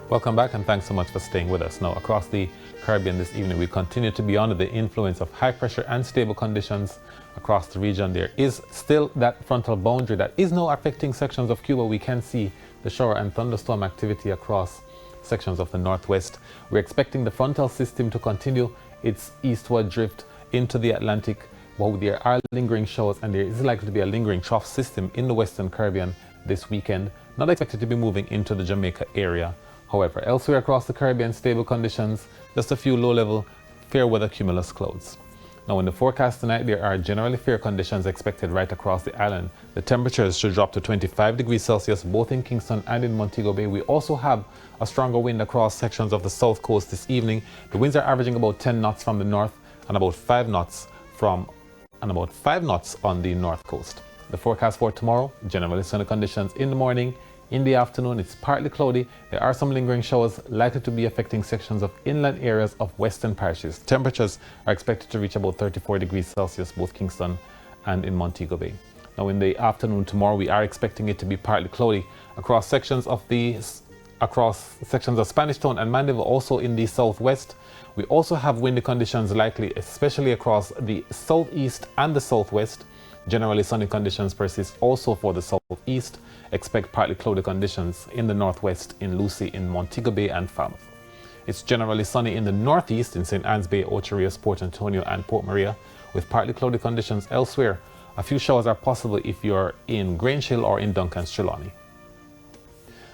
Welcome back and thanks so much for staying with us. Now, across the Caribbean this evening, we continue to be under the influence of high pressure and stable conditions across the region. There is still that frontal boundary that is now affecting sections of Cuba. We can see the shower and thunderstorm activity across sections of the northwest. We're expecting the frontal system to continue its eastward drift into the Atlantic, while there are lingering showers and there is likely to be a lingering trough system in the Western Caribbean this weekend, not expected to be moving into the Jamaica area. However, elsewhere across the Caribbean, stable conditions, just a few low-level fair weather cumulus clouds. Now in the forecast tonight, there are generally fair conditions expected right across the island. The temperatures should drop to 25 degrees Celsius both in Kingston and in Montego Bay. We also have a stronger wind across sections of the south coast this evening. The winds are averaging about 10 knots from the north and about 5 knots on the north coast. The forecast for tomorrow, generally sunny conditions in the morning. In the afternoon, it's partly cloudy. There are some lingering showers likely to be affecting sections of inland areas of western parishes. Temperatures are expected to reach about 34 degrees Celsius, both Kingston and in Montego Bay. Now in the afternoon tomorrow, we are expecting it to be partly cloudy across sections of Spanish Town and Mandeville, also in the southwest. We also have windy conditions likely, especially across the southeast and the southwest. Generally sunny conditions persist also for the southeast. Expect partly cloudy conditions in the northwest, in Lucy, in Montego Bay and Falmouth. It's generally sunny in the northeast in St. Anne's Bay, Ocho Rios, Port Antonio and Port Maria, with partly cloudy conditions elsewhere. A few showers are possible if you're in Grange Hill or in Duncan's Trelawney.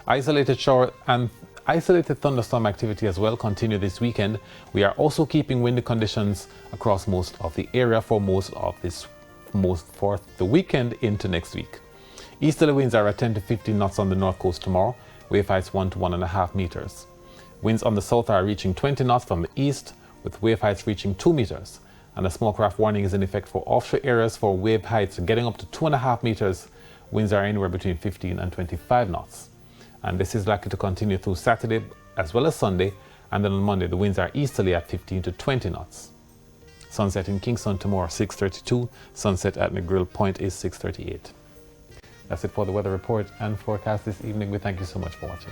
Isolated shower and isolated thunderstorm activity as well continue this weekend. We are also keeping windy conditions across most of the area for the weekend into next week. Easterly winds are at 10 to 15 knots on the north coast tomorrow, wave heights 1 to 1.5 meters. Winds on the south are reaching 20 knots from the east, with wave heights reaching 2 meters. And a small craft warning is in effect for offshore areas for wave heights getting up to 2.5 meters. Winds are anywhere between 15 and 25 knots. And this is likely to continue through Saturday as well as Sunday. And then on Monday, the winds are easterly at 15 to 20 knots. Sunset in Kingston tomorrow, 6:32. Sunset at McGrill Point is 6:38. That's it for the weather report and forecast this evening. We thank you so much for watching.